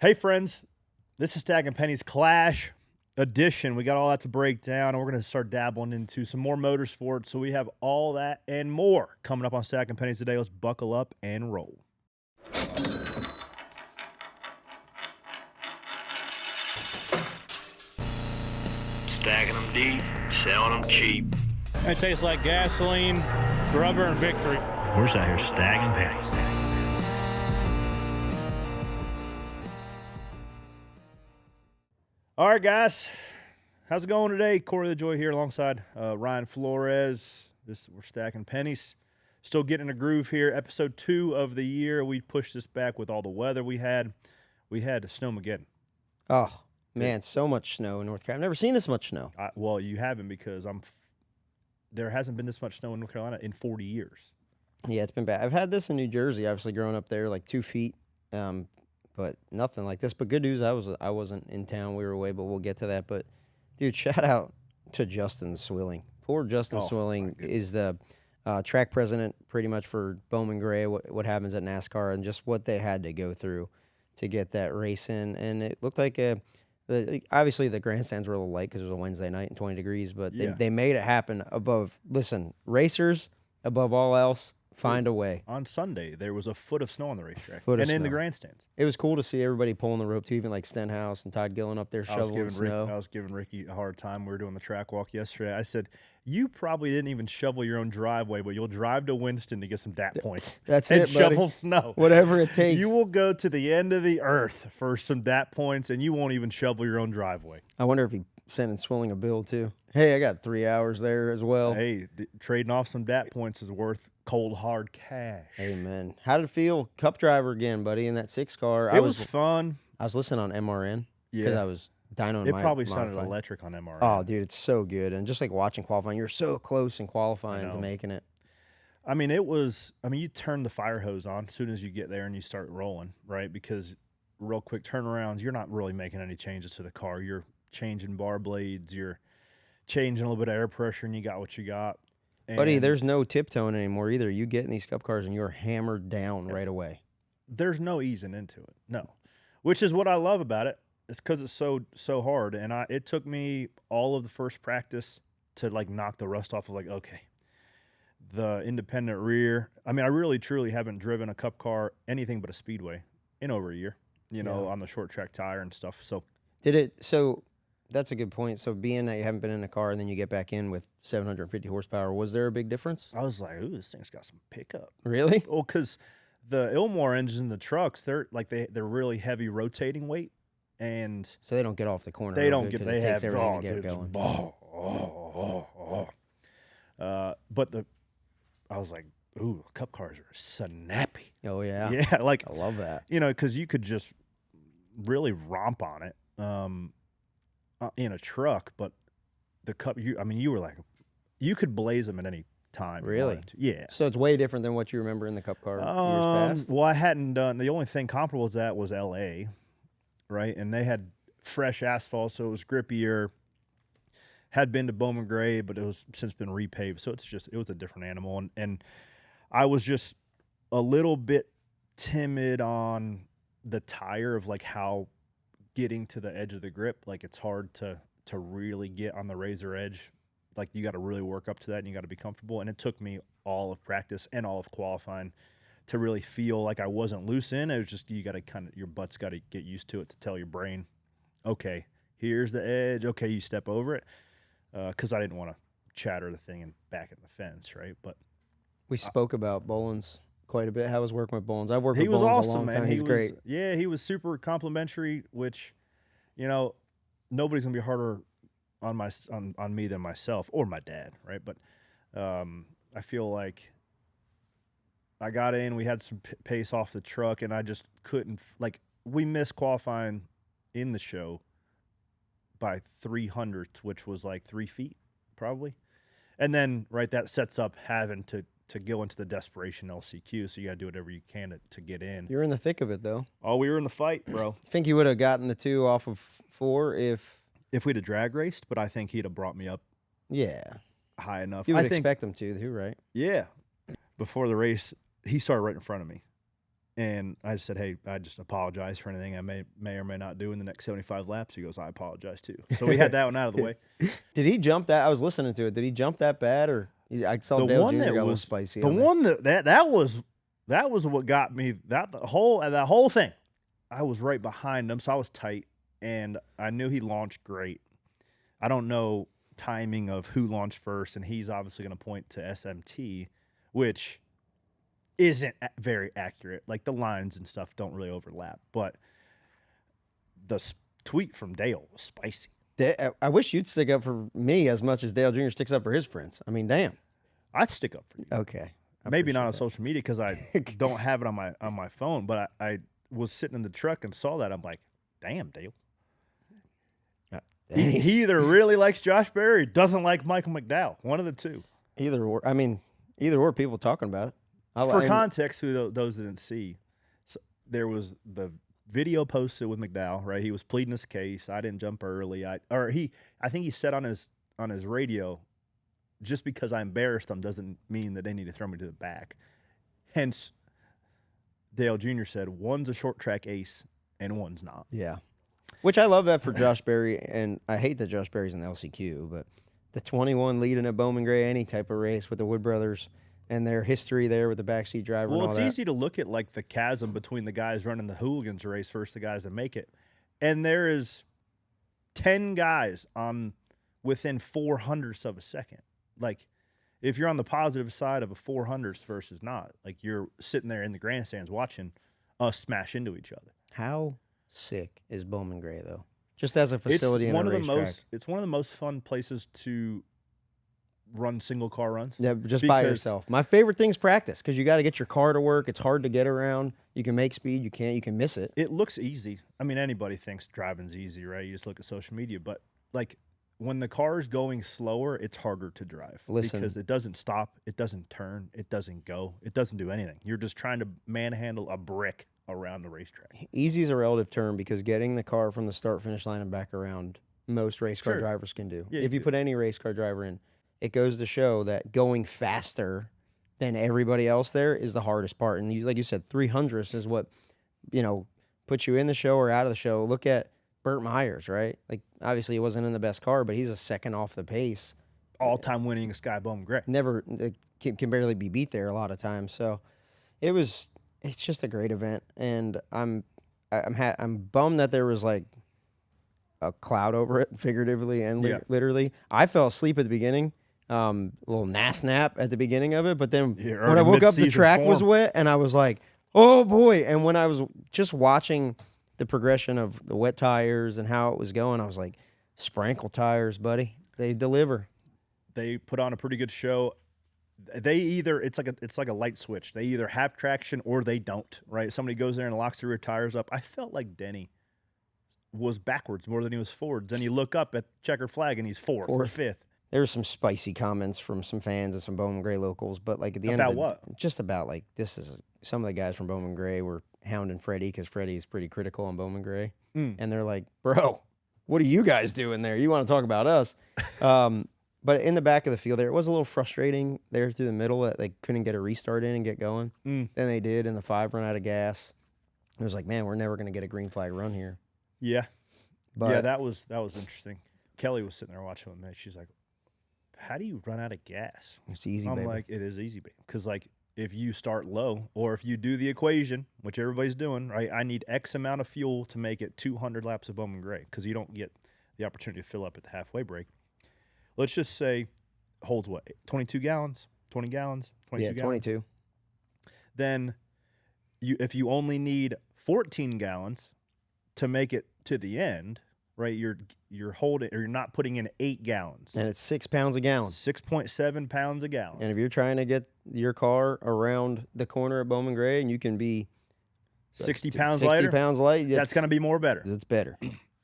Hey, friends, this is Stacking Pennies Clash Edition. We got all that to break down, and we're going to start dabbling into some more motorsports. So we have all that and more coming up on Stacking Pennies today. Let's buckle up and roll. Stacking them deep, selling them cheap. It tastes like gasoline, rubber, and victory. We're just out here stacking pennies. All right, guys. How's it going today? Corey LaJoie here alongside Ryan Flores. We're Stacking Pennies. Still getting in a groove here. Episode 2 of the year. We pushed this back with all the weather we had. We had snowmageddon. Oh, man, so much snow in North Carolina. I've never seen this much snow. Well, you haven't because there hasn't been this much snow in North Carolina in 40 years. Yeah, it's been bad. I've had this in New Jersey, obviously growing up there, like 2 feet, but nothing like this. But good news, I wasn't in town. We were away, but we'll get to that. But, dude, shout out to Justin Swilling. Poor Justin Swilling is the track president pretty much for Bowman Gray, what happens at NASCAR, and just what they had to go through to get that race in. And it looked like obviously the grandstands were a little light because it was a Wednesday night and 20 degrees, but they made it happen above. Listen, racers, above all else, find a way. On Sunday, there was a foot of snow on the racetrack in the grandstands. It was cool to see everybody pulling the rope, too, even like Stenhouse and Todd Gillen up there shoveling snow. I was giving Ricky a hard time. We were doing the track walk yesterday. I said, you probably didn't even shovel your own driveway, but you'll drive to Winston to get some DAT points. That's and it, buddy. shovel snow. Whatever it takes. You will go to the end of the earth for some DAT points, and you won't even shovel your own driveway. I wonder if he sending Swilling a bill, too. Hey, I got 3 hours there as well. Hey, trading off some DAT points is worth cold, hard cash. Amen. How did it feel? Cup driver again, buddy, in that 6 car. It was fun. I was listening on MRN because I was dynoing It probably sounded electric on MRN. Oh, dude, it's so good. And just like watching qualifying, you're so close in qualifying to making it. I mean, you turn the fire hose on as soon as you get there and you start rolling, right? Because real quick turnarounds, you're not really making any changes to the car. You're changing bar blades, you're changing a little bit of air pressure, and you got what you got. And buddy, there's no tiptoeing anymore either. You get in these cup cars and you're hammered down right away. There's no easing into it, no. Which is what I love about it. It's because it's so hard, and it took me all of the first practice to like knock the rust off of like, okay, the independent rear. I mean, I really truly haven't driven a cup car, anything but a speedway, in over a year. On the short track tire and stuff. So that's a good point. So being that you haven't been in a car and then you get back in with 750 horsepower, was there a big difference? I was like, ooh, this thing's got some pickup. Really? Well, because the Ilmore engines in the trucks, they're really heavy rotating weight, and so they don't get off the corner. They don't get. They have everything to get going. But I was like, ooh, cup cars are snappy. Oh yeah, yeah. Like I love that. Because you could just really romp on it in a truck, but the cup. You were like, you could blaze them at any time. Really? Yeah. So it's way different than what you remember in the cup car years past? Well, I hadn't done – the only thing comparable to that was L.A., right? And they had fresh asphalt, so it was grippier. Had been to Bowman Gray, but it was since been repaved. So it was a different animal. And I was just a little bit timid on the tire of like how getting to the edge of the grip, like it's hard to really get on the razor edge. Like you got to really work up to that and you got to be comfortable. And it took me all of practice and all of qualifying to really feel like I wasn't loose in. It was just, you got to your butt's got to get used to it to tell your brain, okay, here's the edge. Okay, you step over it. Because I didn't want to chatter the thing and back at the fence, right? But we spoke about Bolins quite a bit. How was working with Bolins? I've worked with Bolins awesome, a long time. Man. He's great. Yeah, he was super complimentary, which, nobody's going to be harder on me than myself or my dad, right? But I feel like I got in, we had some pace off the truck, and I just couldn't we missed qualifying in the show by 300, which was like 3 feet probably. And then that sets up having to go into the desperation LCQ, so you got to do whatever you can to get in. You're in the thick of it though. Oh, we were in the fight, bro. I think you would have gotten the 2 off of 4 if we'd have drag raced, but I think he'd have brought me up high enough. You would expect him to, right? Yeah. Before the race, he started right in front of me. And I said, hey, I just apologize for anything I may or may not do in the next 75 laps. He goes, I apologize too. So we had that one out of the way. Did he jump that? I was listening to it. Did he jump that bad, or I saw The Dale one Jr. that got a little was spicy. the on there. one that was what got me that whole thing. I was right behind him, so I was tight, and I knew he launched great. I don't know timing of who launched first, and he's obviously going to point to SMT, which isn't very accurate. Like the lines and stuff don't really overlap, but the tweet from Dale was spicy. I wish you'd stick up for me as much as Dale Jr. sticks up for his friends. I mean, damn. I'd stick up for you. Okay. Maybe not on that. social media because I don't have it on my phone, but I was sitting in the truck and saw that. I'm like, damn, Dale. He either really likes Josh Berry or doesn't like Michael McDowell. One of the two. Either or. I mean, either or. People talking about it. For context, who those that didn't see, so there was the video posted with McDowell. Right, he was pleading his case. I didn't jump early. I think he said on his radio, just because I embarrassed them doesn't mean that they need to throw me to the back. Hence, Dale Jr. said one's a short track ace and one's not. Yeah. Which I love that for Josh Berry, and I hate that Josh Berry's in the LCQ, but the 21 leading at Bowman Gray, any type of race with the Wood brothers and their history there with the backseat driver and all Well, that. it's easy to look at like the chasm between the guys running the hooligans race versus the guys that make it. And there is 10 guys on within 400ths of a second. Like, if you're on the positive side of a 400ths versus not, like you're sitting there in the grandstands watching us smash into each other. How sick is Bowman Gray, though? Just as a facility and a racetrack. It's one of the most fun places to run single car runs. Yeah, just by yourself. My favorite thing's practice because you got to get your car to work. It's hard to get around. You can make speed. You can miss it. It looks easy. I mean, anybody thinks driving's easy, right? You just look at social media. But, like, when the car is going slower, it's harder to drive. Listen. Because it doesn't stop. It doesn't turn. It doesn't go. It doesn't do anything. You're just trying to manhandle a brick around the racetrack. Easy is a relative term because getting the car from the start-finish line and back around, most race car drivers can do. Yeah, if you put any race car driver in, it goes to show that going faster than everybody else there is the hardest part. And like you said, 300ths is what, puts you in the show or out of the show. Look at Burt Myers, right? Like, obviously he wasn't in the best car, but he's a second off the pace. All-time winning Sky Bowman Gray. Never can barely be beat there a lot of times. So it's just a great event, and I'm bummed that there was like a cloud over it, figuratively and literally. I fell asleep at the beginning, a little nap at the beginning of it, but then when I woke up, the track was wet, and I was like, oh boy! And when I was just watching the progression of the wet tires and how it was going, I was like, sprinkle tires, buddy, they deliver. They put on a pretty good show. They either it's like a light switch. They either have traction or they don't. Right? Somebody goes there and locks the rear tires up. I felt like Denny was backwards more than he was forwards. Then you look up at checker flag and he's fourth or fifth. There were some spicy comments from some fans and some Bowman Gray locals, but like at the end about of what? Just about like this is some of the guys from Bowman Gray were hounding Freddie because Freddie is pretty critical on Bowman Gray, and they're like, "Bro, what are you guys doing there? You want to talk about us?" But in the back of the field there, it was a little frustrating there through the middle that they couldn't get a restart in and get going. Then they did, and the 5 run out of gas. It was like, man, we're never going to get a green flag run here. Yeah. But yeah, that was interesting. Kelly was sitting there watching with me. She's like, how do you run out of gas? It's easy, I'm baby. like, it is easy, baby. Because, like, if you start low or if you do the equation, which everybody's doing, right, I need X amount of fuel to make it 200 laps of Bowman Gray because you don't get the opportunity to fill up at the halfway break. Let's just say holds what, 22 gallons, 20 gallons, 22 gallons? 22. Then if you only need 14 gallons to make it to the end, right, you're holding or you're not putting in 8 gallons. And it's 6 pounds a gallon. 6.7 pounds a gallon. And if you're trying to get your car around the corner at Bowman Gray and you can be 60 pounds 60 lighter, pounds light, that's going to be more better. It's better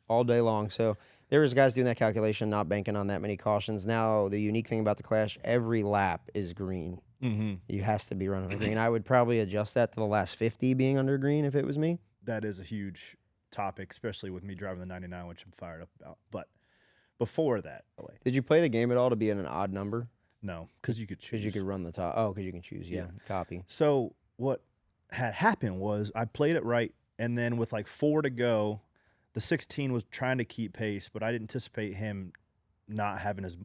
all day long. So there was guys doing that calculation, not banking on that many cautions. Now, the unique thing about the Clash, every lap is green. Mm-hmm. You has to be running green. I would probably adjust that to the last 50 being under green if it was me. That is a huge topic, especially with me driving the 99, which I'm fired up about. But before that, Did you play the game at all to be in an odd number? no, because you could choose. Because you could run the top. Oh, because you can choose. Yeah, copy. So what had happened was I played it right, and then with like 4 to go, the 16 was trying to keep pace, but I didn't anticipate him not having as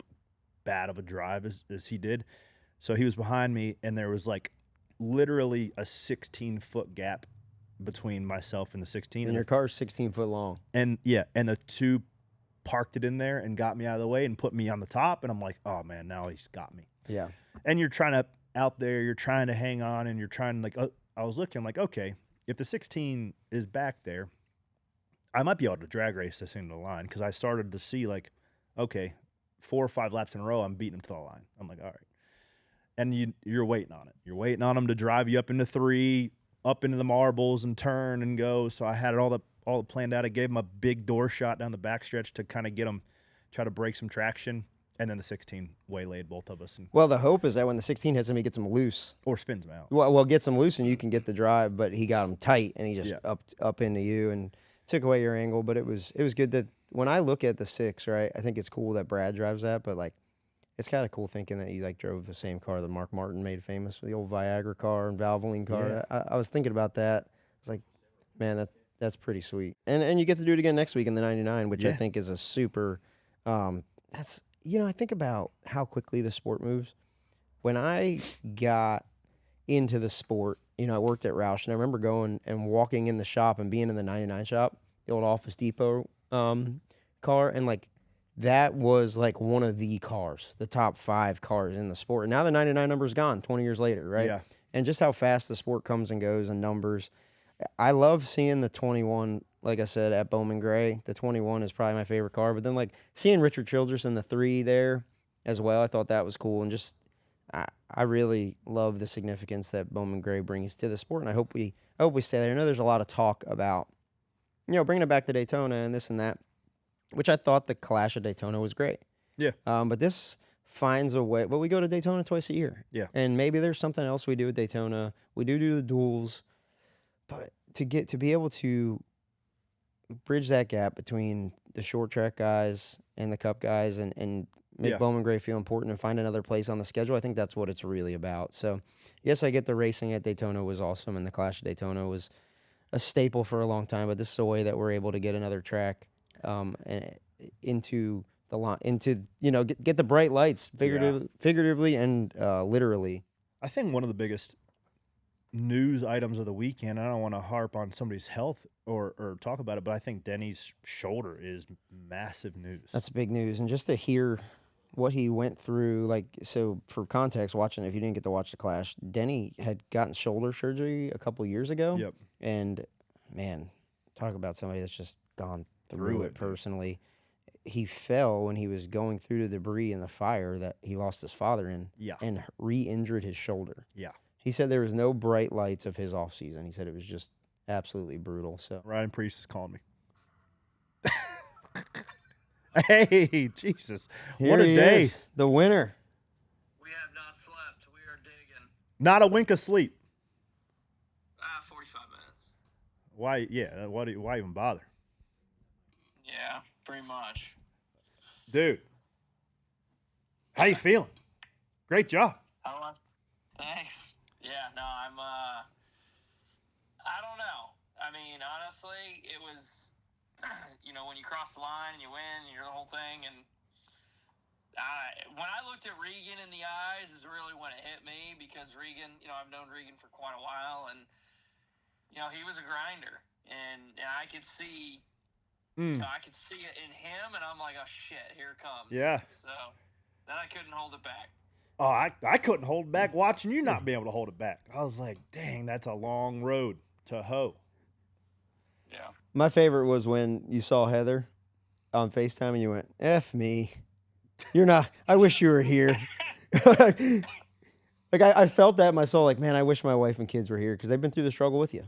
bad of a drive as he did. So he was behind me, and there was like literally a 16-foot gap between myself and the 16. And your car's 16 foot long. And yeah, and the two parked it in there and got me out of the way and put me on the top. And I'm like, oh man, now he's got me. Yeah. And you're trying to out there, you're trying to hang on, and you're trying like, I was looking like, okay, if the 16 is back there, I might be able to drag race this into the line, because I started to see like, okay, 4 or 5 laps in a row, I'm beating him to the line. I'm like, all right. And you're waiting on it. You're waiting on him to drive you up into 3, up into the marbles and turn and go. So I had it all planned out. I gave him a big door shot down the backstretch to kind of get him, try to break some traction. And then the 16 waylaid both of us. Well, the hope is that when the 16 hits him, he gets him loose. Or spins him out. Well, gets him loose and you can get the drive, but he got him tight and he just up into you and took away your angle. But it was good that when I look at the 6, right, I think it's cool that Brad drives that, but like it's kind of cool thinking that you like drove the same car that Mark Martin made famous, the old Viagra car and Valvoline car. Yeah. I was thinking about that. I was like, man, that's pretty sweet. And you get to do it again next week in the 99, which I think is a super that's. I think about how quickly the sport moves. When I got into the sport, I worked at Roush, and I remember going and walking in the shop and being in the 99 shop, the old Office Depot car, and like that was like one of the cars, the top 5 cars in the sport. And now the 99 number's gone 20 years later, right? Yeah. And just how fast the sport comes and goes and numbers. I love seeing the 21, like I said, at Bowman Gray. The 21 is probably my favorite car. But then, like, seeing Richard Childress in the 3 there as well, I thought that was cool. And just, I really love the significance that Bowman Gray brings to the sport. And I hope we stay there. I know there's a lot of talk about, bringing it back to Daytona and this and that, which I thought the Clash at Daytona was great. Yeah. But this finds a way. Well, we go to Daytona twice a year. Yeah. And maybe there's something else we do at Daytona. We do the duels. But to be able to bridge that gap between the short track guys and the cup guys and make Bowman Gray feel important and find another place on the schedule, I think that's what it's really about. So, yes, I get the racing at Daytona was awesome, and the Clash at Daytona was a staple for a long time, but this is a way that we're able to get another track into the line, get the bright lights figuratively and literally. I think one of the biggest news items of the weekend, I don't want to harp on somebody's health or talk about it, but I think Denny's shoulder is massive news. That's big news. And just to hear what he went through, like, so for context, watching, if you didn't get to watch the Clash, Denny had gotten shoulder surgery a couple years ago. Yep. And, man, talk about somebody that's just gone through it personally. He fell when he was going through the debris in the fire that he lost his father in and re-injured his shoulder. Yeah. He said there was no bright lights of his off season. He said it was just absolutely brutal. So Ryan Preece is calling me. Hey, Jesus. What a day. Is, the winner. We have not slept. We are digging. Not a wink of sleep. 45 minutes. Why? Yeah. Why even bother? Yeah, pretty much. Dude. How you feeling? Great job. Thanks. Yeah, no, I don't know. I mean, honestly, it was, when you cross the line and you win, you're the whole thing. And when I looked at Regan in the eyes is really when it hit me, because Regan, I've known Regan for quite a while, and, he was a grinder. And I could see, I could see it in him, and I'm like, oh, shit, here it comes. Yeah. So then I couldn't hold it back. Oh, I couldn't hold it back watching you not be able to hold it back. I was like, dang, that's a long road to hoe. Yeah. My favorite was when you saw Heather on FaceTime and you went, F me. You're not, I wish you were here. Like, I felt that in my soul, like, man, I wish my wife and kids were here because they've been through the struggle with you.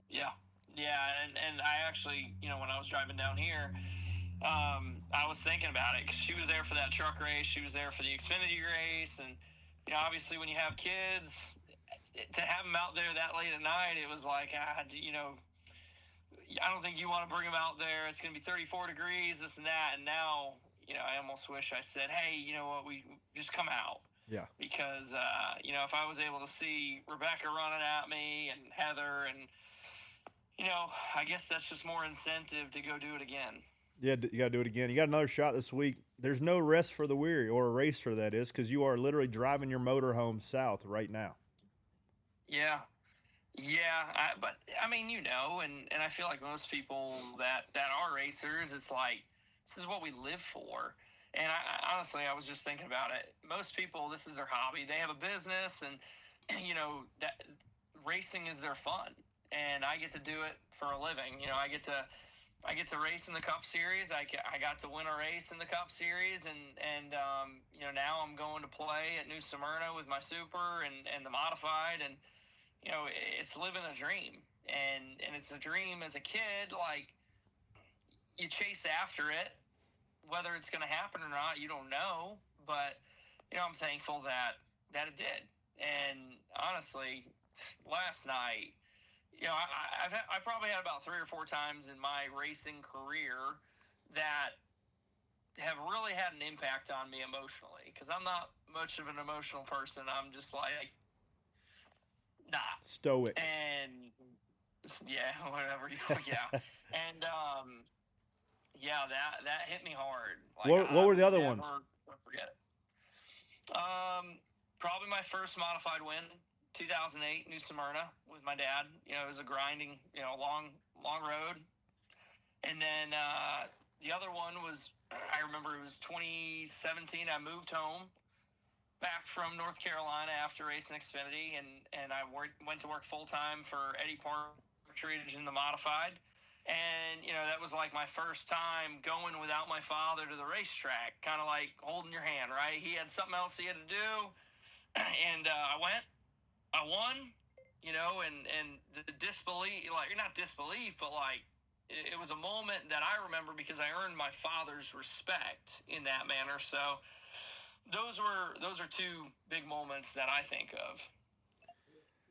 Yeah. Yeah, and I actually, when I was driving down here, I was thinking about it because she was there for that truck race. She was there for the Xfinity race. And, obviously when you have kids, to have them out there that late at night, it was like, I don't think you want to bring them out there. It's going to be 34 degrees, this and that. And now, I almost wish I said, hey, you know what, we just come out. Yeah. Because, if I was able to see Rebecca running at me and Heather and, I guess that's just more incentive to go do it again. Yeah, you got to do it again. You got another shot this week. There's no rest for the weary, or a racer that is, because you are literally driving your motorhome south right now. Yeah. Yeah, but I mean, and I feel like most people that are racers, it's like this is what we live for. And I honestly, I was just thinking about it. Most people, this is their hobby. They have a business, and that racing is their fun. And I get to do it for a living. I get to race in the Cup Series. I got to win a race in the Cup Series, and now I'm going to play at New Smyrna with my Super and the Modified, and it's living a dream, and it's a dream as a kid. Like, you chase after it, whether it's going to happen or not, you don't know. But I'm thankful that it did. And honestly, last night, I probably had about 3 or 4 times in my racing career that have really had an impact on me emotionally, because I'm not much of an emotional person. I'm just like, nah. Stoic. And yeah, whatever. Yeah, and that hit me hard. Like, What were the other never ones? forget it. Probably my first modified win, 2008, New Smyrna with my dad. It was a grinding, long road. And then the other one was, I remember it was 2017. I moved home back from North Carolina after racing Xfinity, and I went to work full time for Eddie Partridge in the Modified. And that was like my first time going without my father to the racetrack, kind of like holding your hand, right? He had something else he had to do, and I went, I won, and the disbelief, like, not disbelief, but like, it was a moment that I remember because I earned my father's respect in that manner. So those are 2 big moments that I think of.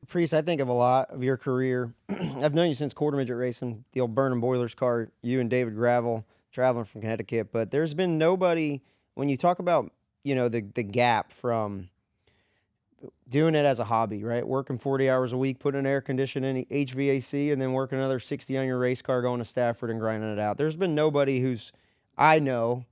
Preece, I think of a lot of your career. I've known you since quarter midget racing, the old Burnham Boilers car, you and David Gravel traveling from Connecticut. But there's been nobody, when you talk about, the gap from doing it as a hobby, right? Working 40 hours a week, putting air conditioning, HVAC, and then working another 60 on your race car, going to Stafford and grinding it out. There's been nobody I know,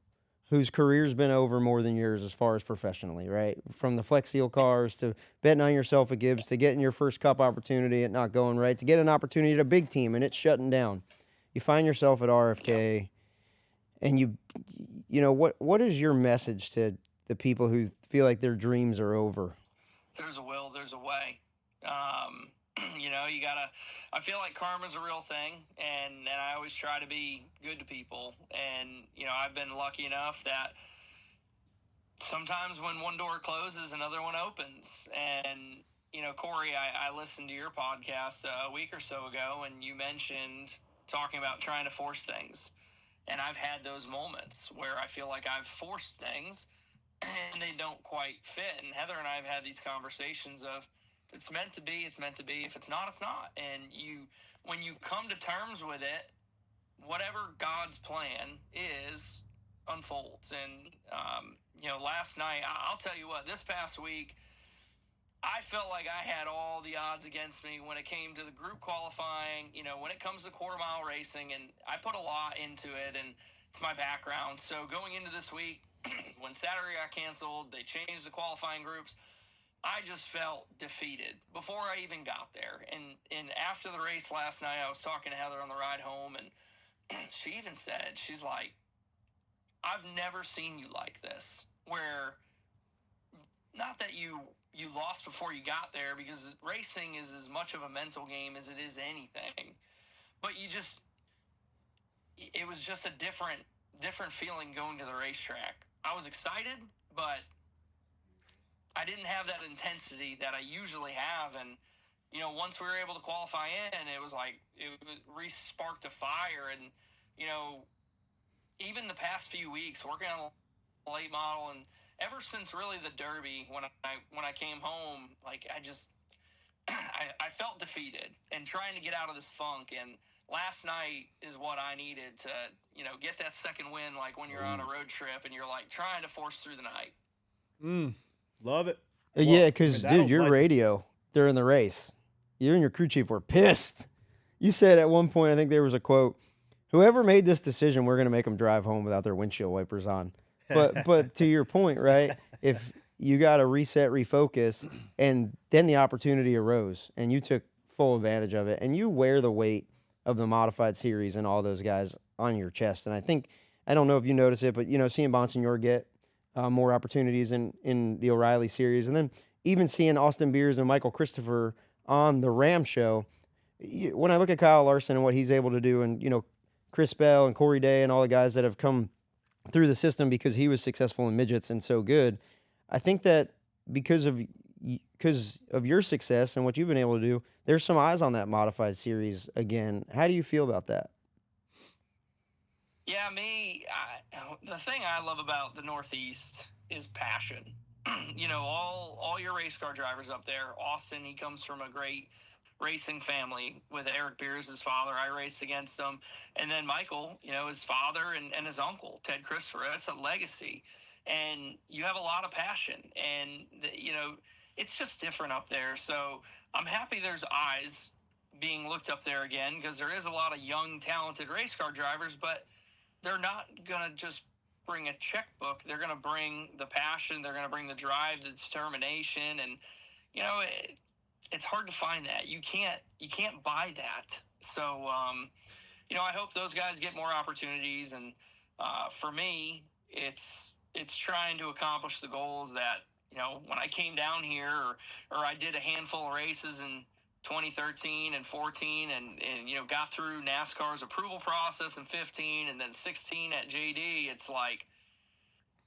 whose career's been over more than yours as far as professionally, right? From the Flex Seal cars to betting on yourself at Gibbs to getting your first Cup opportunity at not going right to get an opportunity at a big team and it's shutting down. You find yourself at RFK, and what is your message to the people who feel like their dreams are over? There's a will, there's a way. You gotta. I feel like karma's a real thing, and I always try to be good to people. And I've been lucky enough that sometimes when one door closes, another one opens. And Corey, I listened to your podcast a week or so ago, and you mentioned talking about trying to force things. And I've had those moments where I feel like I've forced things and they don't quite fit. And Heather and I have had these conversations of, if it's meant to be, it's meant to be. If it's not, it's not. And when you come to terms with it, whatever God's plan is unfolds. And, last night, I'll tell you what, this past week, I felt like I had all the odds against me when it came to the group qualifying, when it comes to quarter mile racing, and I put a lot into it, and it's my background. So going into this week, when Saturday got canceled, they changed the qualifying groups. I just felt defeated before I even got there. And after the race last night, I was talking to Heather on the ride home, and she even said, she's like, I've never seen you like this, where not that you lost before you got there, because racing is as much of a mental game as it is anything. But it was just a different feeling going to the racetrack. I was excited, but I didn't have that intensity that I usually have. And, once we were able to qualify in, it was like, it re-sparked a fire. And, even the past few weeks working on the late model, and ever since really the Derby, when I came home, like, I felt defeated and trying to get out of this funk. And last night is what I needed to, get that second win, like when you're on a road trip and you're like trying to force through the night. Love it. Yeah, because, that'll dude, your like- radio during the race, you and your crew chief were pissed. You said at one point, I think there was a quote, whoever made this decision, we're going to make them drive home without their windshield wipers on. But to your point, right, if you got to reset, refocus, and then the opportunity arose, and you took full advantage of it, and you wear the weight of the modified series and all those guys on your chest. And I think, I don't know if you notice it, but, you know, seeing Bonsignor get more opportunities in the O'Reilly series, and then even seeing Austin Beers and Michael Christopher on the Ram show, when I look at Kyle Larson and what he's able to do, and, you know, Chris Bell and Corey Day and all the guys that have come through the system because he was successful in midgets and so good, I think that because of your success and what you've been able to do, there's some eyes on that modified series again. How do you feel about that? Yeah, the thing I love about the Northeast is passion. You know, all your race car drivers up there. Austin, he comes from a great racing family with Eric Beers, his father. I raced against him. And then Michael, you know, his father and his uncle, Ted Christopher. That's a legacy. And you have a lot of passion. And, you know, it's just different up there. So I'm happy there's eyes being looked up there again, because there is a lot of young, talented race car drivers, but they're not going to just bring a checkbook. They're going to bring the passion. They're going to bring the drive, the determination. And, you know, it's hard to find that. You can't buy that. So, you know, I hope those guys get more opportunities. And for me, it's trying to accomplish the goals that, you know, when I came down here or I did a handful of races in 2013 and 14 and you know, got through NASCAR's approval process in 15 and then 16 at JD. It's like,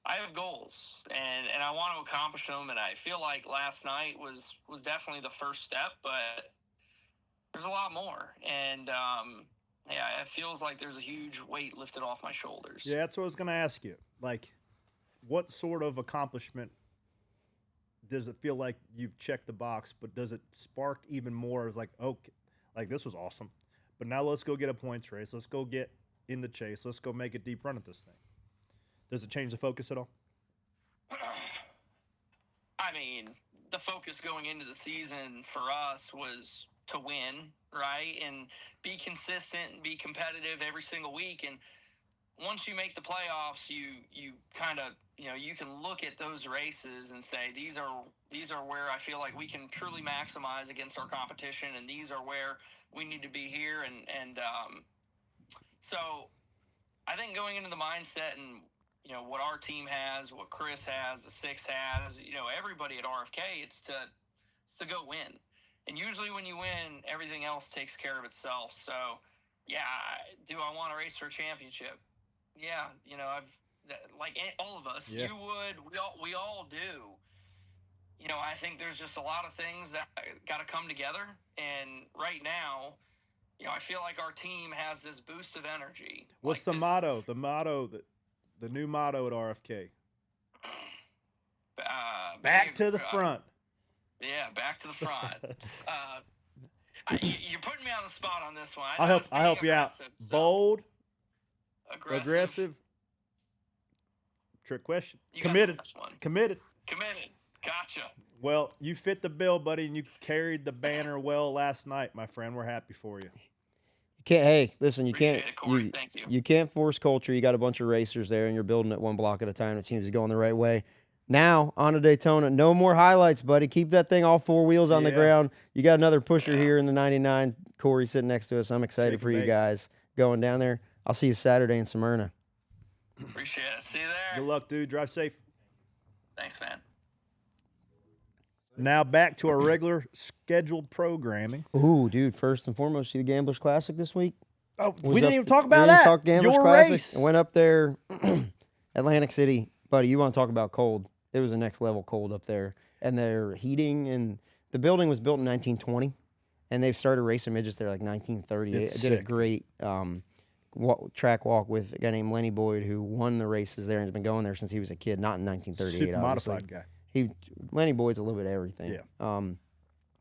I have goals and I want to accomplish them. And I feel like last night was definitely the first step, but there's a lot more. And, yeah, it feels like there's a huge weight lifted off my shoulders. Yeah, that's what I was going to ask you. Like, what sort of accomplishment does it feel like you've checked the box, but does it spark even more? It's like, okay, like this was awesome, but now let's go get a points race. Let's go get in the chase. Let's go make a deep run at this thing. Does it change the focus at all? I mean, the focus going into the season for us was to win, right? And be consistent and be competitive every single week. And once you make the playoffs, you kind of, you know, you can look at those races and say, these are where I feel like we can truly maximize against our competition, and these are where we need to be here. And so I think going into the mindset and, you know, what our team has, what Chris has, the Six has, you know, everybody at RFK, it's to go win. And usually when you win, everything else takes care of itself. So, yeah, do I want to race for a championship? Yeah, you know, like all of us, Yeah. you would, we all do. You know, I think there's just a lot of things that got to come together. And right now, you know, I feel like our team has this boost of energy. What's like the motto? The new motto at RFK. Back to the front. Yeah, back to the front. You're putting me on the spot on this one. I'll help you out. Bold, aggressive. Trick question. Committed. Committed. Gotcha. Well, you fit the bill, buddy, and you carried the banner well last night, my friend. We're happy for you. Hey, listen, Appreciate it, Corey. Thank you. You can't force culture. You got a bunch of racers there, and you're building it one block at a time. It seems to be going the right way. Now, on to Daytona. No more highlights, buddy. Keep that thing all four wheels on the ground. You got another pusher here in the 99. Corey sitting next to us. I'm excited for you guys going down there. I'll see you Saturday in Smyrna. Appreciate it. See you there. Good luck, dude. Drive safe. Thanks, man. Now back to our regular scheduled programming. Ooh, dude, first and foremost, see the Gamblers Classic this week? Oh, we didn't even talk about we that. Didn't talk Gamblers Your Classic. race. I went up there, Atlantic City. Buddy, you want to talk about cold. It was a next level cold up there. And their heating, and the building was built in 1920, and they've started racing midgets there like 1938. I did a great track walk with a guy named Lenny Boyd, who won the races there and has been going there since he was a kid, not in 1938, Super obviously. modified guy. Lenny Boyd's a little bit of everything. Yeah.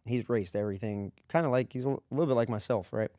He's raced everything, kind of like he's a little bit like myself, right?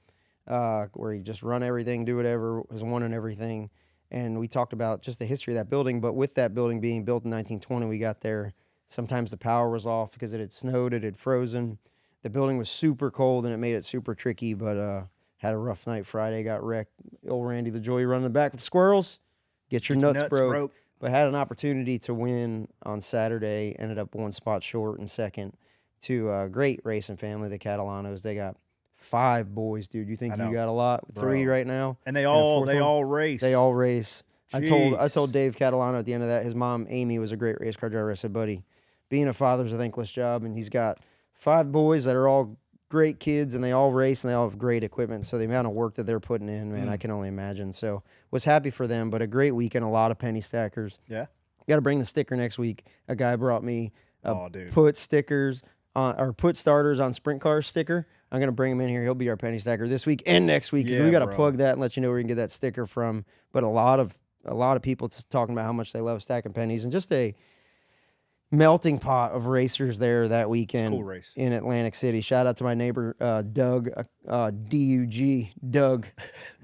Where he just run everything, do whatever, has won in everything. And we talked about just the history of that building. But with that building being built in 1920, we got there Sometimes the power was off because it had snowed, it had frozen. The building was super cold, and it made it super tricky, but had a rough night Friday, got wrecked. Old Randy LaJoie running the back with squirrels. Get your nuts broke. But had an opportunity to win on Saturday, ended up one spot short in second to a great racing family, the Catalanos. They got 5 boys, dude. You think you got a lot? Bro. 3 right now? And they all race. They all race. I Jeez. told Dave Catalano at the end of that, his mom, Amy, was a great race car driver. I said, buddy, being a father's a thankless job, and he's got 5 boys that are all great kids, and they all race, and they all have great equipment. So the amount of work that they're putting in, man, I can only imagine. So was happy for them, but a great weekend, a lot of penny stackers. Yeah. Got to bring the sticker next week. A guy brought me dude. put stickers on, or put starters on sprint car sticker. I'm going to bring him in here. He'll be our penny stacker this week and next week. Yeah, we got to bro. plug that and let you know where you can get that sticker from. But a lot of people just talking about how much they love stacking pennies, and just a melting pot of racers there that weekend. Cool race. In Atlantic City. Shout out to my neighbor Doug, D-U-G, Doug.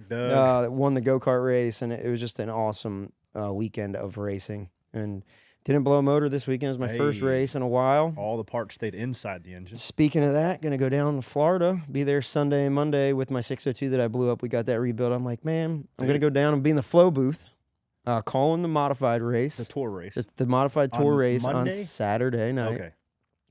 Doug. Won the go-kart race, and it was just an awesome weekend of racing. And didn't blow a motor this weekend. It was my first race in a while. All the parts stayed inside the engine. Speaking of that, going to go down to Florida, be there Sunday and Monday with my 602 that I blew up. We got that rebuilt. I'm like, man, I'm going to go down and be in the flow booth, calling the modified race. The tour race. The modified tour race Monday? on Saturday night.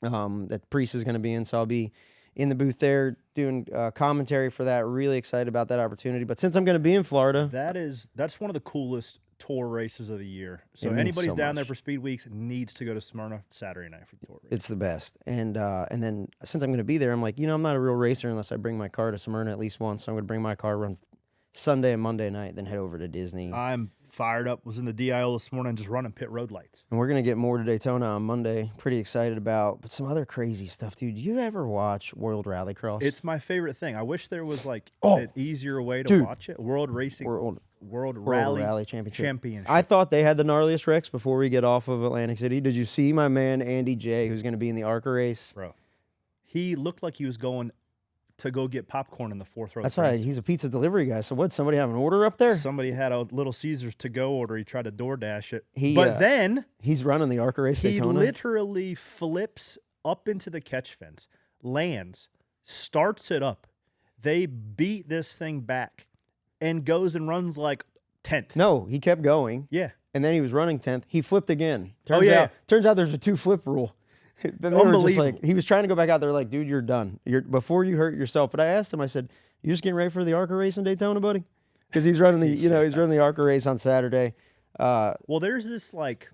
Okay. That Preece is going to be in, so I'll be in the booth there doing commentary for that. Really excited about that opportunity. But since I'm going to be in Florida, That's one of the coolest tour races of the year. So It means anybody's so down much. there for Speed Weeks needs to go to Smyrna Saturday night for the tour race. it's the best. And then since I'm going to be there, I'm like, I'm not a real racer unless I bring my car to Smyrna at least once. So I'm going to bring my car, run Sunday and Monday night, then head over to Disney. I'm fired up. Was in the DIO this morning just running pit road lights. And we're going to get more to Daytona on Monday. Pretty excited about, but some other crazy stuff, dude. You ever watch World Rallycross? It's my favorite thing. I wish there was like Oh, an easier way to dude. watch it. World Racing, World Rally Championship. I thought they had the gnarliest wrecks before we get off of Atlantic City. Did you see my man Andy J, who's going to be in the ARCA race? Bro, he looked like he was going to go get popcorn in the fourth row. That's right. He's a pizza delivery guy. So what? Somebody have an order up there? Somebody had a Little Caesars to go order. He tried to DoorDash it. He, but then he's running the ARCA race he Daytona. literally flips up into the catch fence, lands, starts it up. They beat this thing back and goes and runs like 10th. No, he kept going. Yeah. And then he was running 10th. He flipped again. yeah. Turns out there's a 2-flip rule. Then they were just like, Unbelievable. he was trying to go back out there like, dude, you're done. Before you hurt yourself. But I asked him, I said, you just getting ready for the ARCA race in Daytona, buddy? Because he's running he's running the ARCA race on Saturday. Well, there's this like,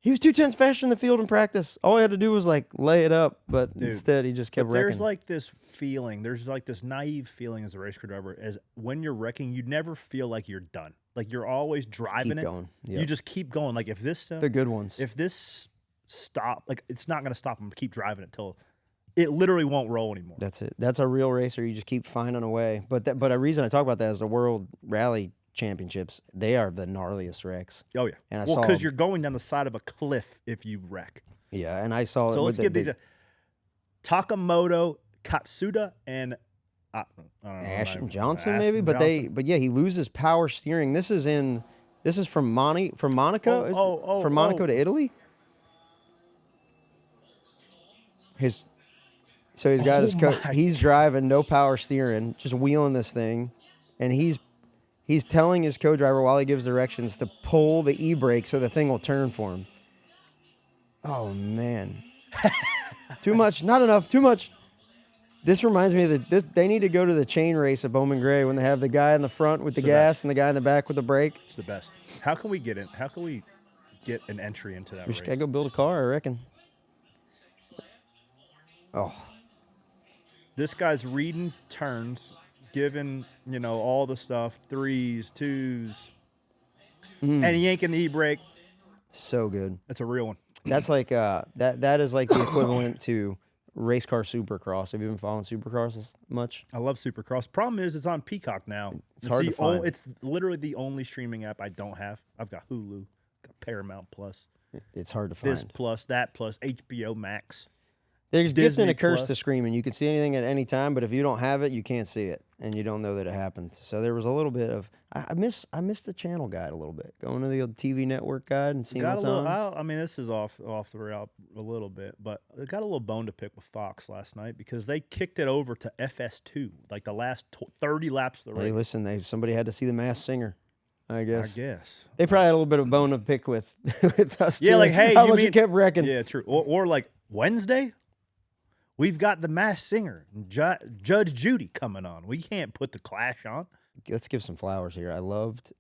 He was 2/10 faster in the field in practice. All he had to do was like lay it up, but Dude, instead he just kept wrecking. there's like this feeling, there's like this naive feeling as a race car driver, as when you're wrecking, you never feel like you're done. Like you're always driving Keep it. going. Yep. You just keep going. Like if this, The good ones. if this stop, like it's not going to stop them. Keep driving it till it literally won't roll anymore. That's it. That's a real racer. You just keep finding a way. But a reason I talk about that is the World Rally Championships. They are the gnarliest wrecks. Oh yeah. And I well, saw because you're going down the side of a cliff if you wreck. Yeah, and I saw. So let's give these Takamoto, Katsuda, and I don't know, Ashton Johnson maybe, but he loses power steering. This is from Monaco. From Monaco to Italy. He's got he's driving no power steering, just wheeling this thing, and he's telling his co-driver while he gives directions to pull the e-brake so the thing will turn for him. Oh man. Too much, not enough, too much. This reminds me of they need to go to the chain race at Bowman Gray when they have the guy in the front with the gas and the guy in the back with the brake. It's the best. How can we get in? How can we get an entry into that We race? just gotta go build a car, I reckon. Oh. This guy's reading turns, giving, all the stuff, 3s, 2s, and yanking the e-brake. So good. That's a real one. That's like that is like the equivalent to race car supercross. Have you been following supercross as much? I love Supercross. Problem is, it's on Peacock now. It's hard to find. It's literally the only streaming app I don't have. I've got Hulu, got Paramount Plus, It's hard to find. this plus, that plus, HBO Max. There's gift and Disney a curse Plus. to streaming. You can see anything at any time, but if you don't have it, you can't see it, and you don't know that it happened. So there was a little bit of I miss the channel guide a little bit, going to the old TV network guide and seeing Got what's a little. on. I mean, this is off the route a little bit, but I got a little bone to pick with Fox last night because they kicked it over to FS2, like the last 30 laps of the Hey, race. listen, somebody had to see the Masked Singer. I guess. I They probably had a little bit of bone to pick with us. Yeah, too. like, hey, how you much you mean- kept wrecking. Yeah, true. Or like Wednesday, we've got the Masked Singer, Judge Judy coming on. We can't put the Clash on. Let's give some flowers here. I loved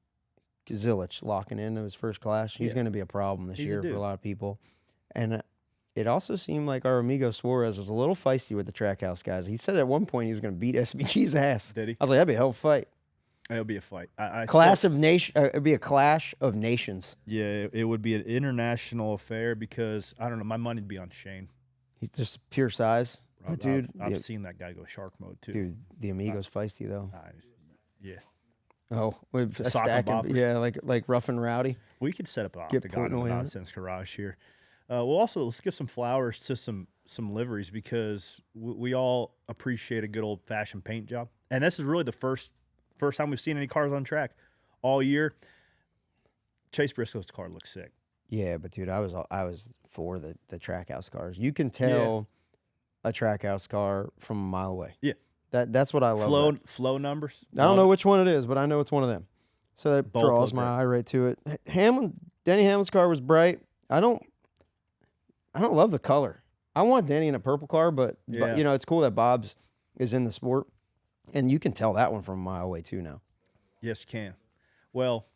Zilich locking into his first Clash. He's Yeah. going to be a problem this He's a year for dude. a lot of people. And it also seemed like our amigo Suarez was a little feisty with the Trackhouse guys. He said at one point he was going to beat SVG's ass. Did he? I was like, that'd be a hell of a fight. It'll be a fight. It'd be a clash of nations. Yeah, it would be an international affair because I don't know. My money'd be on Shane. He's just pure size. But dude, I've seen that guy go shark mode too. dude, the amigo's feisty though. Yeah, Oh, with a Sock and stack of, boppers. yeah, like rough and rowdy. we could set up an Get octagon in the Portnoy on it. nonsense garage here. Let's give some flowers to some liveries because we all appreciate a good old fashioned paint job, and this is really the first time we've seen any cars on track all year. Chase Briscoe's car looks sick. Yeah, but dude, I was for the Trackhouse cars. You can tell a Trackhouse car from a mile away. Yeah. That's what I love. Flow numbers. I don't know which one it is, but I know it's one of them. So that Both draws look my great. eye right to it. Denny Hamlin's car was bright. I don't love the color. I want Denny in a purple car, but Yeah. you know, it's cool that Bob's is in the sport. And you can tell that one from a mile away too now. Yes, you can. Well,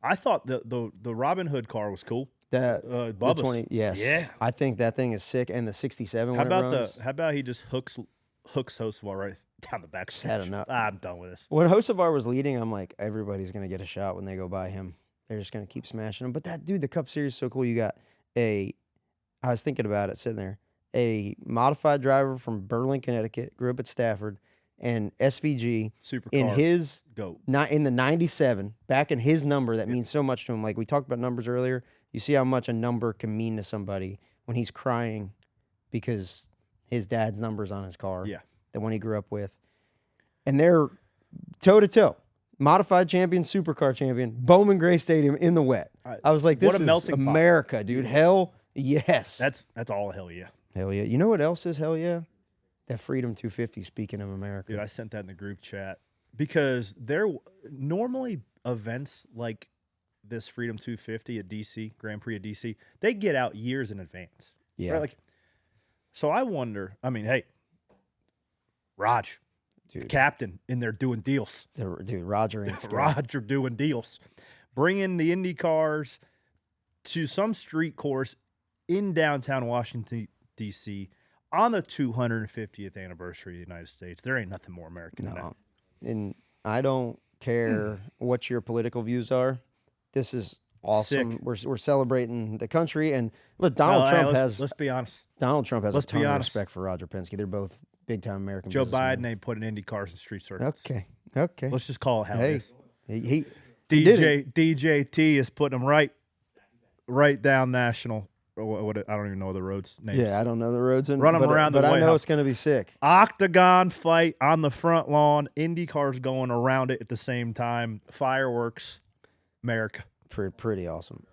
I thought the Robin Hood car was cool. That The the 20, yes. Yeah. I think that thing is sick. And the 67 How when about it runs. how about he just hooks Hosevar right down the back? Had enough. I'm done with this. When Hosevar was leading, I'm like, everybody's going to get a shot when they go by him. They're just going to keep smashing him. But that dude, the Cup Series is so cool. You got I was thinking about it sitting there, a modified driver from Berlin, Connecticut, grew up at Stafford, and SVG Supercar. in his, Goat. not in the 97, back in his number that means so much to him. Like we talked about numbers earlier. You see how much a number can mean to somebody when he's crying because his dad's number's on his car. Yeah. The one he grew up with. And they're toe-to-toe. Modified champion, supercar champion, Bowman Gray Stadium in the wet. I was like, this What a is melting pot. America, dude. Hell yes. That's all hell yeah. hell yeah. You know what else is hell yeah? That Freedom 250, speaking of America. Dude, I sent that in the group chat because there normally events like this Freedom 250 at DC, Grand Prix at DC, they get out years in advance. Yeah. Right? Like, so I wonder, I mean, hey, Raj, Dude. captain in there doing deals. Dude, Roger ain't scared. Roger doing deals. Bringing the Indy cars to some street course in downtown Washington, D.C. on the 250th anniversary of the United States. There ain't nothing more American than that. No. And I don't care what your political views are. This is awesome. Sick. We're celebrating the country. And look, Donald No, Trump hey, has let's be honest. Donald Trump has let's a ton be of honest. respect for Roger Penske. They're both big-time American Joe businessmen. Biden ain't putting Indy cars in street circuits. Okay. Let's just call it how Hey, it is. he did it. DJT is putting them right down national. Or what I don't even know the roads names. Yeah, I don't know the roads. Run 'em but, around the But I White know House. it's going to be sick. Octagon fight on the front lawn. Indy cars going around it at the same time. Fireworks. America. Pretty awesome.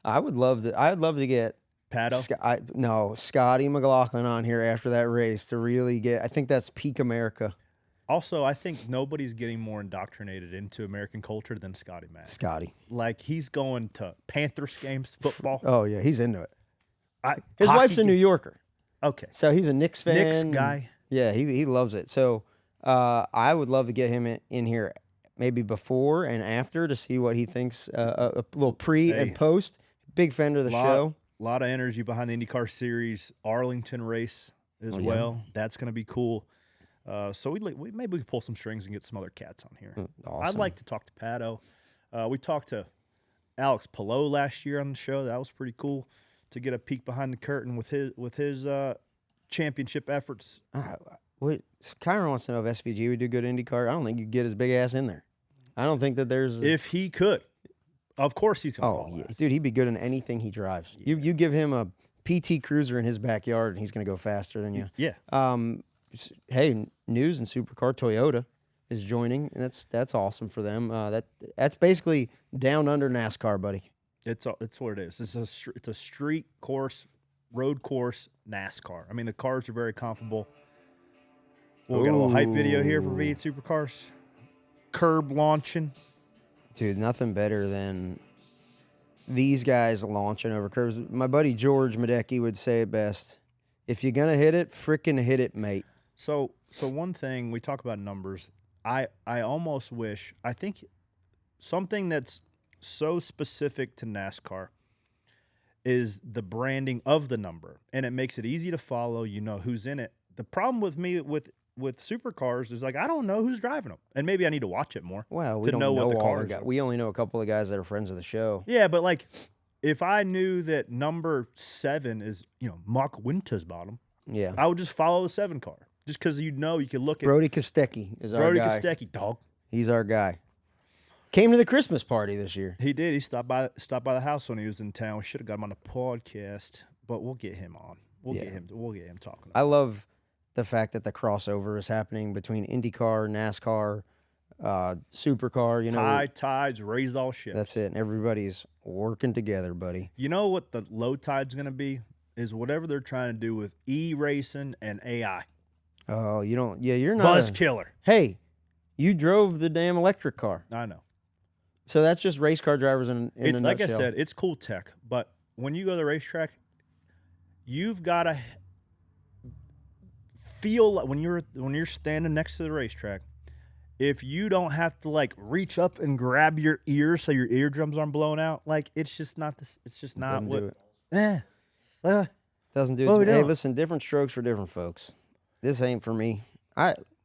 I'd love to get Pato. Scotty McLaughlin on here after that race to really get. I think that's peak America. Also, I think nobody's getting more indoctrinated into American culture than Scotty Mack. Scotty. Like, he's going to Panthers games, football. Oh yeah, he's into it. His hockey wife's a New game. Yorker, Okay. so he's a Knicks fan. Knicks guy. Yeah, he loves it. So I would love to get him in here maybe before and after to see what he thinks. A little pre and Hey. post. Big fan of the show. lot of energy behind the IndyCar series. Arlington race as Oh, yeah. well. That's going to be cool. So maybe we could pull some strings and get some other cats on here. Awesome. I'd like to talk to Pato. We talked to Alex Palou last year on the show. That was pretty cool to get a peek behind the curtain with his championship efforts. Kyron wants to know if SVG would do good IndyCar. I don't think you could get his big ass in there. I don't think that there's. If he could, of course he's going to. Yeah, dude, he'd be good in anything he drives. You give him a PT Cruiser in his backyard, and he's going to go faster than you. Yeah. Hey, news and supercar Toyota is joining, and that's awesome for them. That's basically down under NASCAR, buddy. It's what it is. It's a street course, road course NASCAR. I mean, the cars are very comparable. Well, we got a little hype video here for V8 Supercars. Curb launching. Dude, nothing better than these guys launching over curves. My buddy George Madecki would say it best. If you're going to hit it, frickin' hit it, mate. So one thing, we talk about numbers. I almost wish, I think something that's so specific to NASCAR is the branding of the number, and it makes it easy to follow. You know who's in it. The problem with me with supercars is, like, I don't know who's driving them, and maybe I need to watch it more. Well, we to don't know what the all cars guys. are. We only know a couple of guys that are friends of the show. Yeah, but like, if I knew that number 7 is, Mark Wintersbottom, Yeah. I would just follow the 7 car, just because you could look at Brody Kostecki is our Brody guy. Kostecki, dog. He's our guy. Came to the Christmas party this year. He did. He stopped by the house when he was in town. We should have got him on the podcast, but we'll get him on. We'll get him talking. I love the fact that the crossover is happening between IndyCar, NASCAR, Supercar. High tides raise all ships. That's it. And everybody's working together, buddy. You know what the low tide's going to be is whatever they're trying to do with e-racing and AI. Oh, you don't. Yeah, you're not. Buzz killer. Hey, you drove the damn electric car. I know. So that's just race car drivers in a Like nutshell. I said, it's cool tech, but when you go to the racetrack, you've got to feel like when you're standing next to the racetrack, if you don't have to like reach up and grab your ears so your eardrums aren't blown out, like it's just not this. It's just not Doesn't what. do it. What Doesn't do we it. Hey, doing? listen, different strokes for different folks. This ain't for me.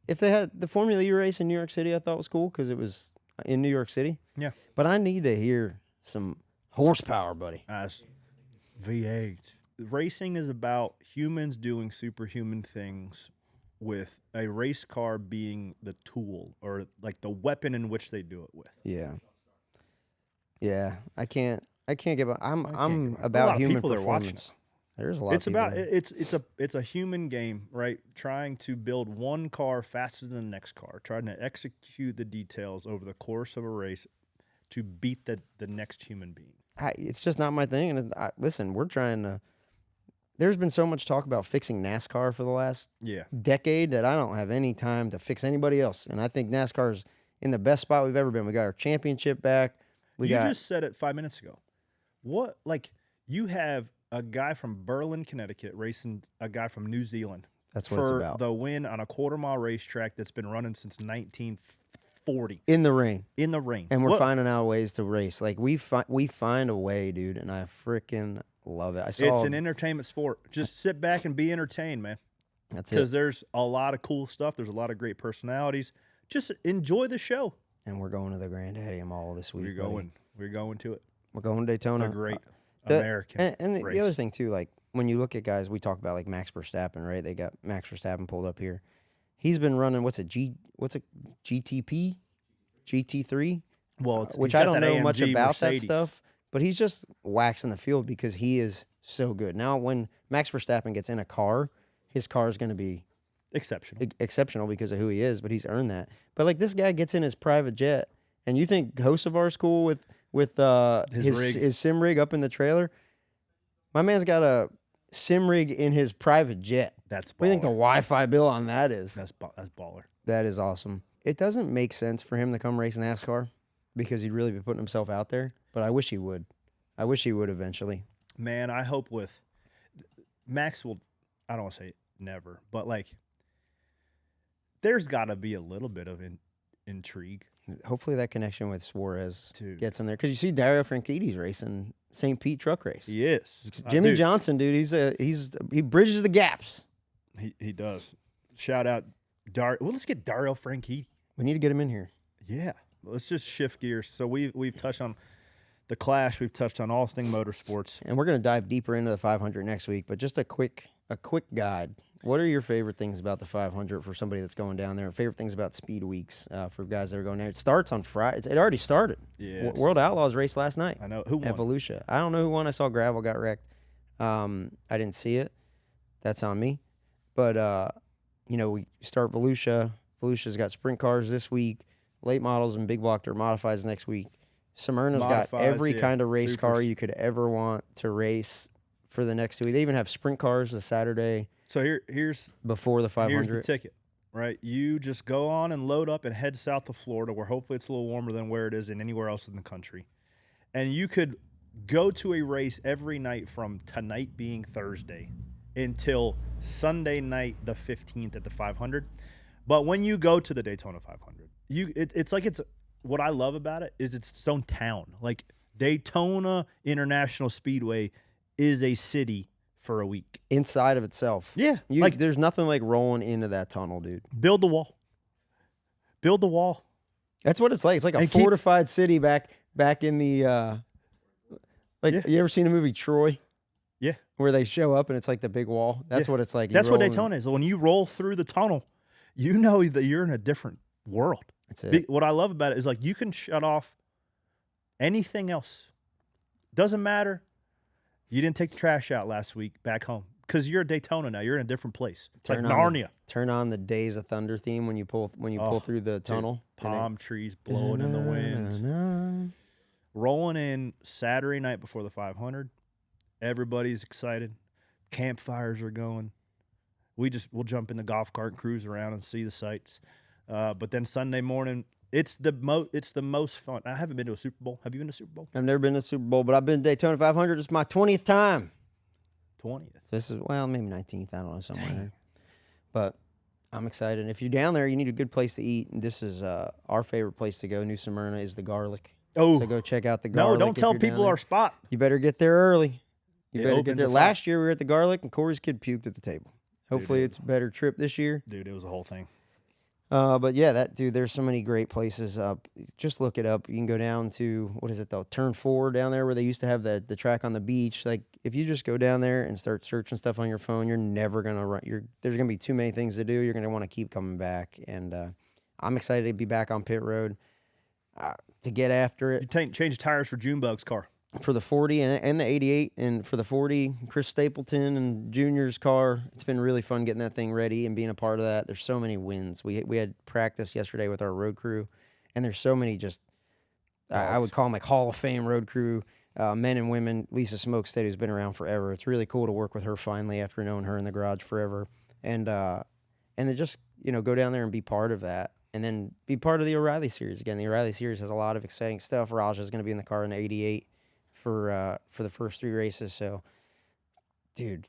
If they had the Formula E race in New York City, I thought was cool because it was in New York City. Yeah. But I need to hear some horsepower, buddy. As V8. Racing is about humans doing superhuman things with a race car being the tool or like the weapon in which they do it with. Yeah. Yeah. I can't get. I'm get behind. A lot about of human people that are watching performance. There's a lot. It's of people. about it's a human game, right? Trying to build one car faster than the next car, trying to execute the details over the course of a race to beat the next human being. It's just not my thing. And listen, we're trying to. There's been so much talk about fixing NASCAR for the last decade that I don't have any time to fix anybody else. And I think NASCAR's in the best spot we've ever been. We got our championship back. You just said it 5 minutes ago. What, like, you have a guy from Berlin, Connecticut, racing a guy from New Zealand. That's what it's about. For the win on a quarter-mile racetrack that's been running since 1940. In the rain. In the rain. And we're finding out ways to race. Like, we find a way, dude, and I freaking love it. It's an entertainment sport. Just sit back and be entertained, man. That's it. Because there's a lot of cool stuff. There's a lot of great personalities. Just enjoy the show. And we're going to the Granddaddy Mall this week. We're going to it. We're going to Daytona. A great American And race. the other thing, too, like, when you look at guys, we talk about, like, Max Verstappen, right? They got Max Verstappen pulled up here. He's been running, GTP? GT3? Well, which I don't know much about that stuff, but he's just waxing the field because he is so good. Now, when Max Verstappen gets in a car, his car is going to be exceptional because of who he is, but he's earned that. But like this guy gets in his private jet, and you think Hocevar's cool with his sim rig up in the trailer? My man's got a sim rig in his private jet. That's baller. What do you think the Wi-Fi bill on that is? That's baller. That is awesome. It doesn't make sense for him to come race NASCAR because he'd really be putting himself out there, but I wish he would. I wish he would eventually. Man, I hope with Max will, I don't want to say never, but like there's got to be a little bit of intrigue. Hopefully that connection with Suarez Dude. gets him there. Because you see Dario Franchitti's racing St. Pete truck race. He is. Jimmy Dude, Johnson, dude, he bridges the gaps. He does. Shout out Dario. Well, let's get Dario Franchitti. We need to get him in here. Yeah. Let's just shift gears. So we've touched on the Clash. We've touched on all things motorsports. And we're going to dive deeper into the 500 next week. But just a quick guide. What are your favorite things about the 500 for somebody that's going down there? Favorite things about Speed Weeks for guys that are going there? It starts on Friday. It already started. Yeah. World Outlaws raced last night. I know. Who won? Evolution. I don't know who won. I saw Gravel got wrecked. I didn't see it. That's on me. But, we start Volusia. Volusia's got sprint cars this week, late models and big block dirt modifieds next week. Smyrna's got every kind of race car you could ever want to race for the next 2 weeks. They even have sprint cars the Saturday. So here's before the 500. Here's the ticket, right? You just go on and load up and head south to Florida, where hopefully it's a little warmer than where it is in anywhere else in the country. And you could go to a race every night from tonight being Thursday until Sunday night, the 15th at the 500. But when you go to the Daytona 500, it's what I love about it is it's its own town. Like Daytona International Speedway is a city for a week. Inside of itself. Yeah. There's nothing like rolling into that tunnel, dude. Build the wall. Build the wall. That's what it's like. It's like a fortified city back in the You ever seen the movie Troy? Yeah. Where they show up and it's like the big wall. That's what it's like. That's what Daytona is. When you roll through the tunnel, you know that you're in a different world. That's it. What I love about it is like you can shut off anything else. Doesn't matter. You didn't take the trash out last week back home because you're at Daytona now. You're in a different place. It's like Narnia. Turn on the Days of Thunder theme when you pull through the tunnel. Palm trees blowing in the wind. Rolling in Saturday night before the 500. Everybody's excited. Campfires are going. We'll jump in the golf cart and cruise around and see the sights. But then Sunday morning, it's the most fun. I haven't been to a Super Bowl. Have you been to a Super Bowl? I've never been to a Super Bowl, but I've been to Daytona 500. It's my 20th time. 20th. This is, maybe 19th. I don't know, somewhere there. But I'm excited. And if you're down there, you need a good place to eat. And this is our favorite place to go. New Smyrna is the Garlic. Oh. So go check out the Garlic. No, don't tell people our spot. You better get there early. You better get there. Last year we were at the Garlic and Corey's kid puked at the table. Hopefully it's a better trip this year. Dude, it was a whole thing. But yeah, there's so many great places. Just look it up. You can go down to, what is it though? Turn 4 down there where they used to have the track on the beach. Like if you just go down there and start searching stuff on your phone, you're never going to run. There's going to be too many things to do. You're going to want to keep coming back. And I'm excited to be back on pit road to get after it. You change tires for Junebug's car. For the 40 and the 88, and for the 40, Chris Stapleton and Junior's car. It's been really fun getting that thing ready and being a part of that. There's so many wins. We had practice yesterday with our road crew, and there's so many just, I would call them like Hall of Fame road crew, men and women. Lisa Smokestead, who's been around forever. It's really cool to work with her finally after knowing her in the garage forever. And then just, go down there and be part of that. And then be part of the O'Reilly Series. Again, the O'Reilly Series has a lot of exciting stuff. Raj is going to be in the car in the 88. For the first 3 races. So, dude,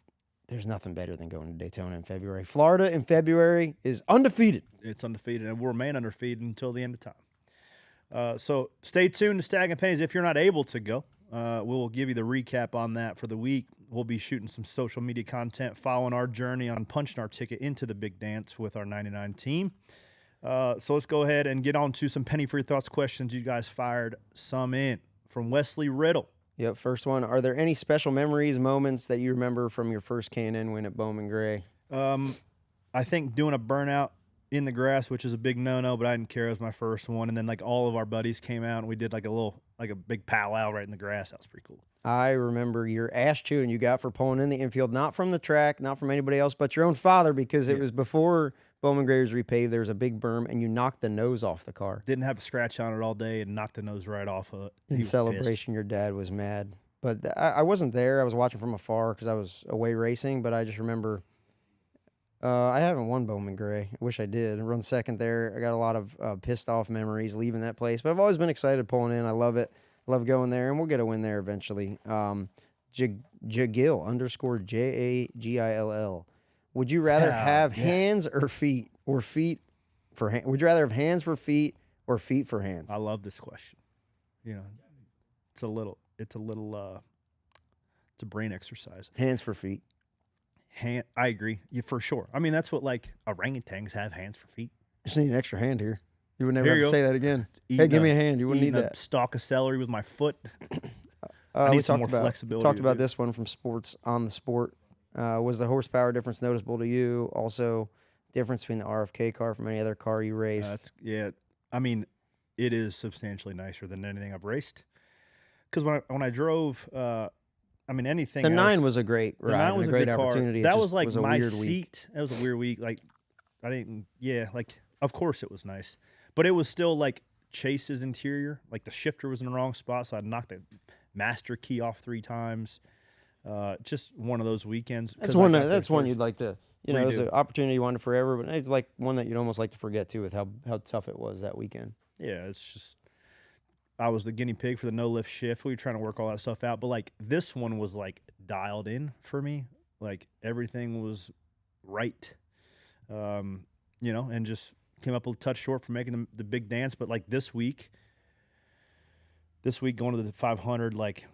there's nothing better than going to Daytona in February. Florida in February is undefeated. It's undefeated, and we'll remain undefeated until the end of time. So stay tuned to Stag and Pennies. If you're not able to go, we'll give you the recap on that for the week. We'll be shooting some social media content following our journey on punching our ticket into the big dance with our 99 team. So let's go ahead and get on to some Penny for Your Thoughts questions. You guys fired some in from Wesley Riddle. Yep, first one. Are there any special memories, moments that you remember from your first K&N win at Bowman Gray? I think doing a burnout in the grass, which is a big no-no, but I didn't care. It was my first one. And then, all of our buddies came out, and we did, a big powwow right in the grass. That was pretty cool. I remember your ass chewing you got for pulling in the infield, not from the track, not from anybody else, but your own father, because it was before Bowman Gray was repaved. There was a big berm, and you knocked the nose off the car. Didn't have a scratch on it all day and knocked the nose right off of it. In celebration, your dad was mad. But I wasn't there. I was watching from afar because I was away racing. But I just remember I haven't won Bowman Gray. I wish I did. I run second there. I got a lot of pissed off memories leaving that place. But I've always been excited pulling in. I love it. Love going there. And we'll get a win there eventually. Jagill _ JAGILL. Would you rather have hands or feet? Or feet for hands? Would you rather have hands for feet or feet for hands? I love this question. It's a brain exercise. Hands for feet. I agree. Yeah, for sure. I mean, that's what orangutans have, hands for feet. Just need an extra hand here. You would never have to say that again. Hey, give me a hand. You wouldn't need that. A stalk of celery with my foot. We talked about this one from Sports on the Sport. Was the horsepower difference noticeable to you? Also, difference between the RFK car from any other car you raced? I mean, it is substantially nicer than anything I've raced. Because when I drove I mean, anything. The else, 9 was a great ride. The 9 was and a great good car. opportunity. That It was just like was a my weird seat. week. That was a weird week. Like I didn't. Yeah. Like of course it was nice, but it was still like Chase's interior. Like the shifter was in the wrong spot, so I knocked the master key off 3 times. Just one of those weekends. That's one. That's one you'd like to. You know, it was Redo. an opportunity you wanted forever, but it's like one that you'd almost like to forget too, with how tough it was that weekend. Yeah, it's just I was the guinea pig for the no lift shift. We were trying to work all that stuff out, but like this one was like dialed in for me. Like everything was right, you know, and just came up a touch short for making the big dance. But like this week going to the 500, like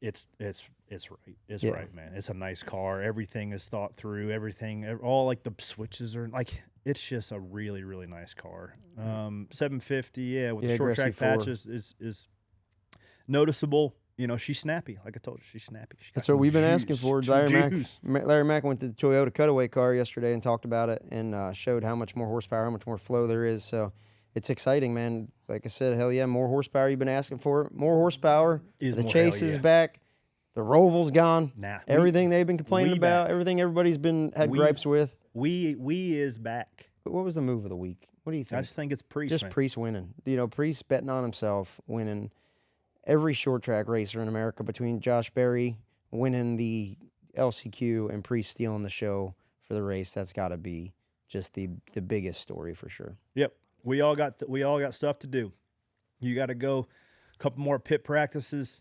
it's right. It's right, man. It's a nice car. Everything is thought through. All like the switches are like. It's just a really, really nice car. 750, yeah, with the short track patches is noticeable. You know, she's snappy. Like I told you, she's snappy. That's what we've been juice, asking for. juice. Larry Mack went to the Toyota Cutaway car yesterday and talked about it and showed how much more horsepower, how much more flow there is. So it's exciting, man. Like I said, hell yeah, more horsepower you've been asking for. More horsepower. The Chase is back. The Roval's gone. Everything they've been complaining about, back. Everything everybody's had gripes with. We is back. But what was the move of the week? What do you think? I just think it's Preece. Just Preece winning. You know, Preece betting on himself, winning every short track racer in America between Josh Berry winning the LCQ and Preece stealing the show for the race. That's got to be just the biggest story for sure. Yep. We all got stuff to do. You got to go a couple more pit practices.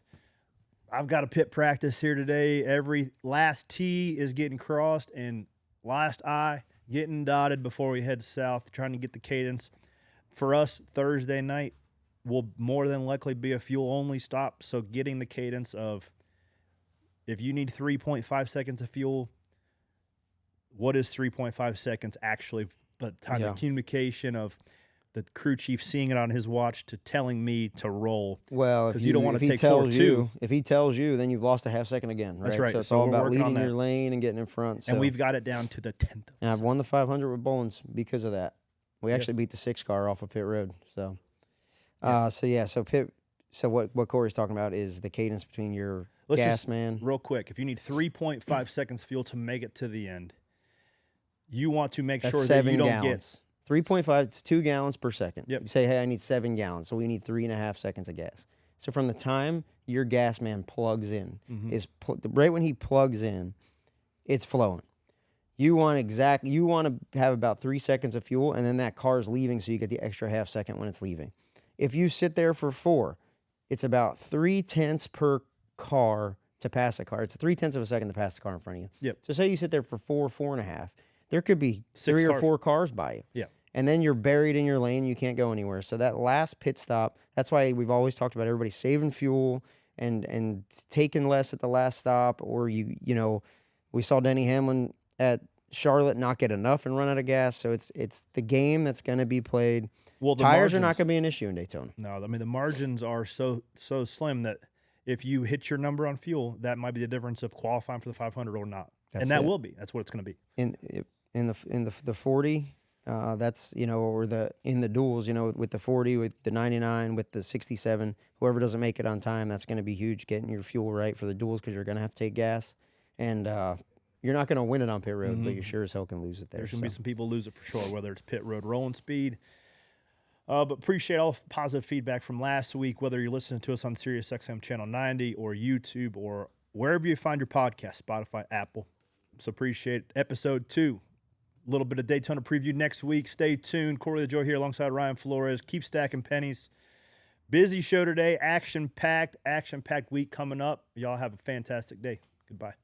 I've got a pit practice here today. Every last T is getting crossed and last I getting dotted before we head south, trying to get the cadence. For us, Thursday night will more than likely be a fuel-only stop, so getting the cadence of if you need 3.5 seconds of fuel, what is 3.5 seconds actually? But time of communication of the crew chief seeing it on his watch to telling me to roll. Well, if you don't want to take 4-2. If he tells you, then you've lost a half second again, right? That's right. So it's all about leading your lane and getting in front. So. And we've got it down to the 10th. And I've won the 500 with Bowens because of that. We actually beat the 6 car off of pit road. So, So what Corey's talking about is the cadence between your gas man. Real quick, if you need 3.5 seconds fuel to make it to the end, you want to make sure that you don't get 3.5, it's 2 gallons per second. Yep. You say, hey, I need 7 gallons, so we need 3.5 seconds of gas. So from the time your gas man plugs in, right when he plugs in, it's flowing. You want to have about 3 seconds of fuel, and then that car's leaving, so you get the extra half second when it's leaving. If you sit there for 4, it's about 0.3 per car to pass a car. It's 0.3 of a second to pass the car in front of you. Yep. So say you sit there for 4.5. There could be 3 or 4 cars by you. Yeah. And then you're buried in your lane. You can't go anywhere. So that last pit stop, that's why we've always talked about everybody saving fuel and taking less at the last stop. Or, you know, we saw Denny Hamlin at Charlotte not get enough and run out of gas. So it's the game that's going to be played. Well, tires are not going to be an issue in Daytona. No, I mean, the margins are so slim that if you hit your number on fuel, that might be the difference of qualifying for the 500 or not. Will be. That's what it's going to be. In the 40, that's, you know, or in the duels, you know, with the 40, with the 99, with the 67, whoever doesn't make it on time, that's going to be huge, getting your fuel right for the duels, because you're going to have to take gas. And you're not going to win it on pit road, but you sure as hell can lose it there. There's going to be some people lose it for sure, whether it's pit road rolling speed. But appreciate all positive feedback from last week, whether you're listening to us on Sirius XM Channel 90 or YouTube or wherever you find your podcast, Spotify, Apple. So appreciate it. Episode 2. A little bit of Daytona preview next week. Stay tuned. Corey LaJoie here alongside Ryan Flores. Keep stacking pennies. Busy show today. Action-packed week coming up. Y'all have a fantastic day. Goodbye.